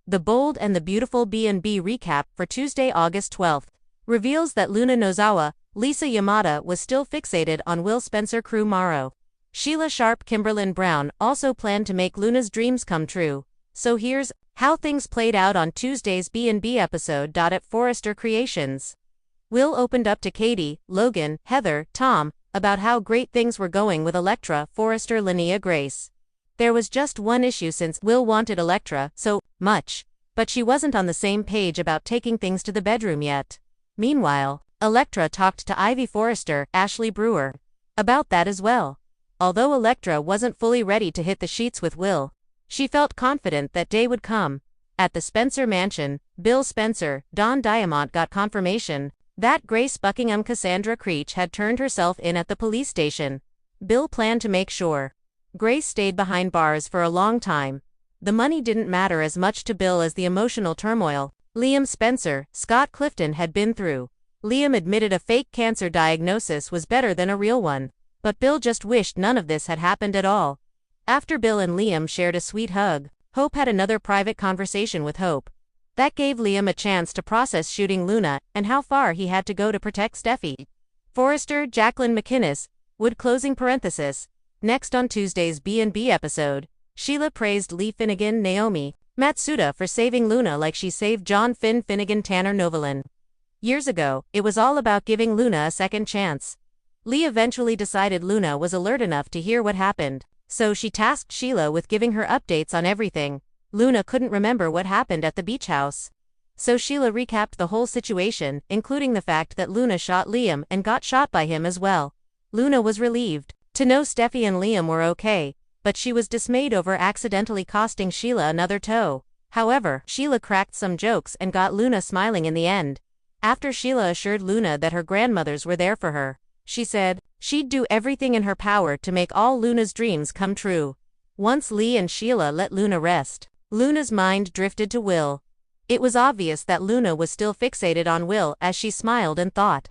The Bold and the Beautiful B&B recap for Tuesday, August 12th, reveals that Luna Nozawa, Lisa Yamada, was still fixated on Will Spencer Crew Morrow. Sheila Sharp Kimberlyn Brown also planned to make Luna's dreams come true. So here's how things played out on Tuesday's B&B episode. At Forrester Creations, Will opened up to Katie, Logan, Heather, Tom, about how great things were going with Elektra, Forrester, Linnea, Grace. There was just one issue since Will wanted Elektra so much, but she wasn't on the same page about taking things to the bedroom yet. Meanwhile, Elektra talked to Ivy Forrester, Ashley Brewer, about that as well. Although Elektra wasn't fully ready to hit the sheets with Will, she felt confident that day would come. At the Spencer mansion, Bill Spencer, Dawn Diamont got confirmation that Grace Buckingham Cassandra Creech had turned herself in at the police station. Bill planned to make sure Grace stayed behind bars for a long time. The money didn't matter as much to Bill as the emotional turmoil Liam Spencer, Scott Clifton had been through. Liam admitted a fake cancer diagnosis was better than a real one, but Bill just wished none of this had happened at all. After Bill and Liam shared a sweet hug, Hope had another private conversation with Hope. That gave Liam a chance to process shooting Luna and how far he had to go to protect Steffi. Forrester, Jacqueline McInnes, Wood closing parenthesis. Next on Tuesday's B&B episode, Sheila praised Lee Finnegan, Naomi Matsuda for saving Luna like she saved John Finnegan Tanner Novelin. Years ago, it was all about giving Luna a second chance. Lee eventually decided Luna was alert enough to hear what happened, so she tasked Sheila with giving her updates on everything. Luna couldn't remember what happened at the beach house, so Sheila recapped the whole situation, including the fact that Luna shot Liam and got shot by him as well. Luna was relieved to know Steffi and Liam were okay, but she was dismayed over accidentally costing Sheila another toe. However, Sheila cracked some jokes and got Luna smiling in the end. After Sheila assured Luna that her grandmothers were there for her, she said she'd do everything in her power to make all Luna's dreams come true. Once Lee and Sheila let Luna rest, Luna's mind drifted to Will. It was obvious that Luna was still fixated on Will as she smiled and thought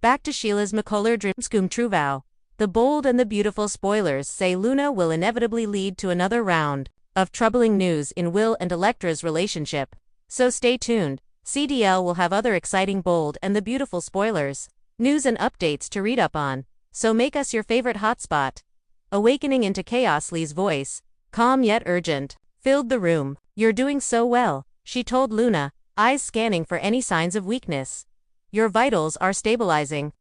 back to Sheila's McCuller dreams come true vow. The Bold and the Beautiful spoilers say Luna will inevitably lead to another round of troubling news in Will and Elektra's relationship. So stay tuned. CDL will have other exciting Bold and the Beautiful spoilers, news and updates to read up on, so make us your favorite hotspot. Awakening into chaos, Lee's voice, calm yet urgent, filled the room. You're doing so well, she told Luna, eyes scanning for any signs of weakness. Your vitals are stabilizing.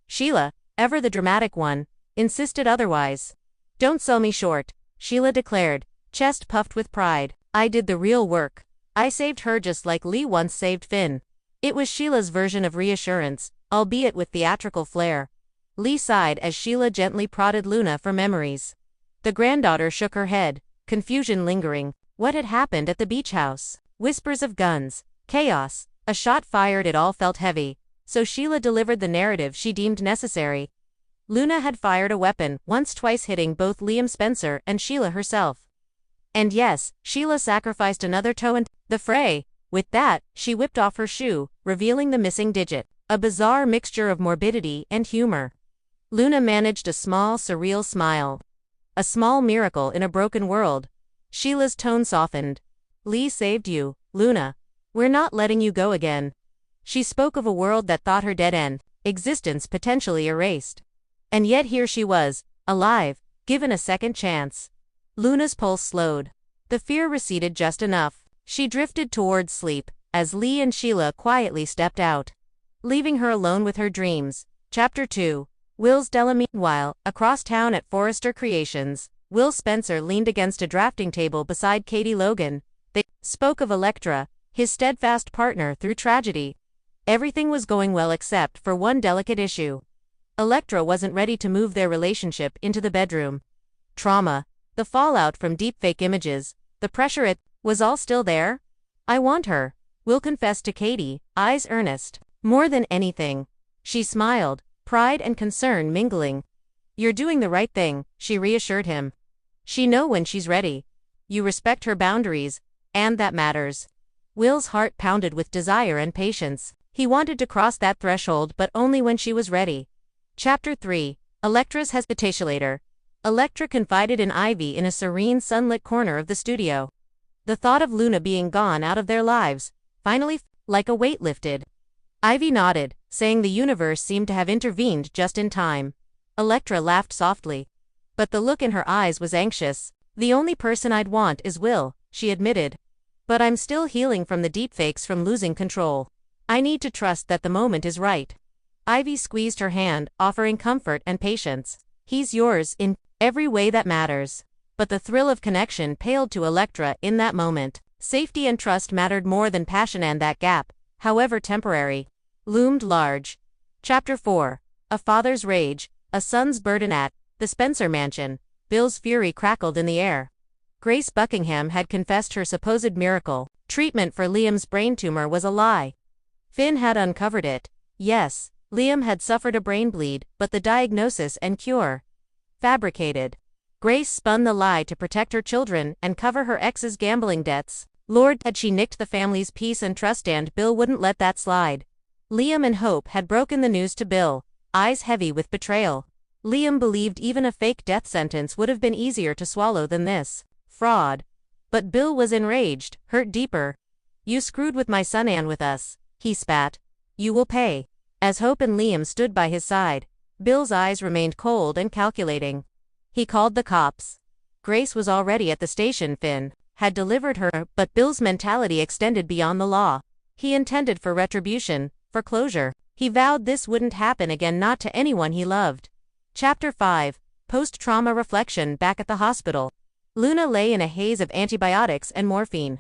Sheila, ever the dramatic one, insisted otherwise. Don't sell me short, Sheila declared, chest puffed with pride. I did the real work. I saved her just like Lee once saved Finn. It was Sheila's version of reassurance, albeit with theatrical flair. Lee sighed as Sheila gently prodded Luna for memories. The granddaughter shook her head, confusion lingering. What had happened at the beach house? Whispers of guns, chaos, a shot fired. It all felt heavy, so Sheila delivered the narrative she deemed necessary. Luna had fired a weapon, once twice hitting both Liam Spencer and Sheila herself. And yes, Sheila sacrificed another toe in the fray. With that, she whipped off her shoe, revealing the missing digit, a bizarre mixture of morbidity and humor. Luna managed a small, surreal smile. A small miracle in a broken world. Sheila's tone softened. Lee saved you, Luna. We're not letting you go again. She spoke of a world that thought her dead end, existence potentially erased. And yet here she was, alive, given a second chance. Luna's pulse slowed. The fear receded just enough. She drifted towards sleep, as Lee and Sheila quietly stepped out, leaving her alone with her dreams. Chapter 2. Will's Della. Meanwhile, across town at Forrester Creations, Will Spencer leaned against a drafting table beside Katie Logan. They spoke of Elektra, his steadfast partner through tragedy. Everything was going well except for one delicate issue. Elektra wasn't ready to move their relationship into the bedroom. Trauma, the fallout from deepfake images, the pressure, it was all still there. I want her, Will confessed to Katie, eyes earnest. More than anything. She smiled, pride and concern mingling. You're doing the right thing, she reassured him. She know when she's ready. You respect her boundaries, and that matters. Will's heart pounded with desire and patience. He wanted to cross that threshold but only when she was ready. Chapter 3. Elektra's hesitation. Later, Elektra confided in Ivy in a serene sunlit corner of the studio. The thought of Luna being gone out of their lives, finally, like a weight lifted. Ivy nodded, saying the universe seemed to have intervened just in time. Electra laughed softly. But the look in her eyes was anxious. The only person I'd want is Will, she admitted. But I'm still healing from the deepfakes from losing control. I need to trust that the moment is right. Ivy squeezed her hand, offering comfort and patience. He's yours in every way that matters. But the thrill of connection paled to Electra in that moment. Safety and trust mattered more than passion, and that gap, however temporary, loomed large. Chapter 4. A father's rage, a son's burden. At the Spencer mansion, Bill's fury crackled in the air. Grace Buckingham had confessed her supposed miracle treatment for Liam's brain tumor was a lie. Finn had uncovered it. Yes, Liam had suffered a brain bleed, but the diagnosis and cure fabricated. Grace spun the lie to protect her children and cover her ex's gambling debts. Lord, had she nicked the family's peace and trust, and Bill wouldn't let that slide. Liam and Hope had broken the news to Bill, eyes heavy with betrayal. Liam believed even a fake death sentence would have been easier to swallow than this fraud. But Bill was enraged, hurt deeper. You screwed with my son and with us, he spat. You will pay. As Hope and Liam stood by his side, Bill's eyes remained cold and calculating. He called the cops. Grace was already at the station. Finn had delivered her, but Bill's mentality extended beyond the law. He intended for retribution, for closure. He vowed this wouldn't happen again, not to anyone he loved. Chapter 5. Post-trauma reflection. Back at the hospital, Luna lay in a haze of antibiotics and morphine.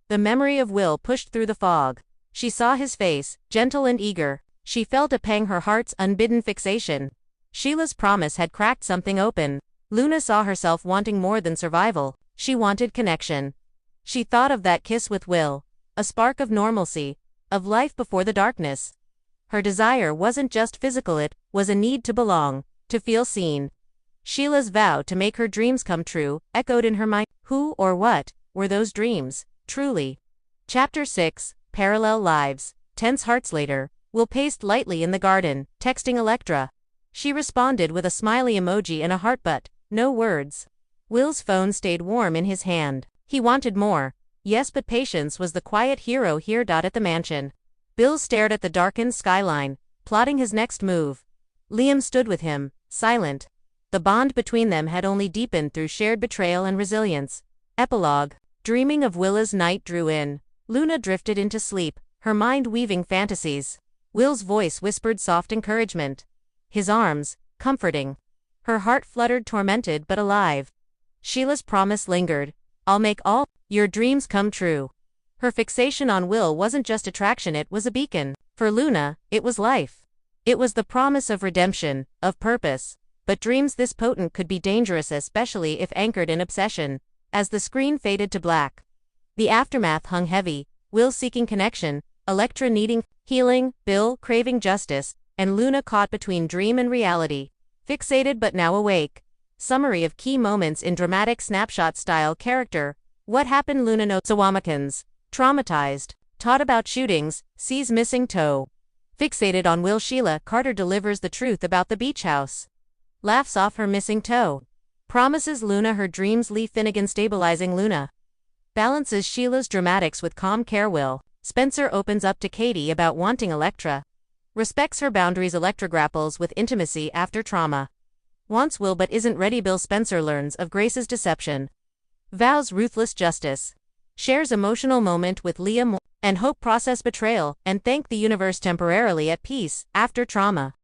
The memory of Will pushed through the fog. She saw his face, gentle and eager. She felt a pang, her heart's unbidden fixation. Sheila's promise had cracked something open. Luna saw herself wanting more than survival. She wanted connection. She thought of that kiss with Will, a spark of normalcy, of life before the darkness. Her desire wasn't just physical, it was a need to belong, to feel seen. Sheila's vow to make her dreams come true echoed in her mind. Who or what were those dreams, truly? Chapter 6. Parallel lives. Tense hearts. Later, Will paced lightly in the garden, texting Electra. She responded with a smiley emoji and a heart, but no words. Will's phone stayed warm in his hand. He wanted more. Yes, but patience was the quiet hero here. At the mansion, Bill stared at the darkened skyline, plotting his next move. Liam stood with him, silent. The bond between them had only deepened through shared betrayal and resilience. Epilogue. Dreaming of Willa's night drew in. Luna drifted into sleep, her mind weaving fantasies. Will's voice whispered soft encouragement. His arms, comforting. Her heart fluttered, tormented but alive. Sheila's promise lingered. I'll make all your dreams come true. Her fixation on Will wasn't just attraction, it was a beacon. For Luna, it was life. It was the promise of redemption, of purpose. But dreams this potent could be dangerous, especially if anchored in obsession. As the screen faded to black, the aftermath hung heavy. Will seeking connection, Electra needing healing, Bill craving justice, and Luna caught between dream and reality. Fixated but now awake. Summary of key moments in dramatic snapshot style. Character. What happened? Luna knows Sawamakans. Traumatized. Taught about shootings, sees missing toe. Fixated on Will. Sheila Carter delivers the truth about the beach house. Laughs off her missing toe. Promises Luna her dreams. Lee Finnegan stabilizing Luna. Balances Sheila's dramatics with calm care. Will Spencer opens up to Katie about wanting Electra. Respects her boundaries. Electra grapples with intimacy after trauma. Wants Will but isn't ready. Bill Spencer learns of Grace's deception. Vows ruthless justice. Shares emotional moment with Liam and Hope. Process betrayal and thank the universe. Temporarily at peace after trauma.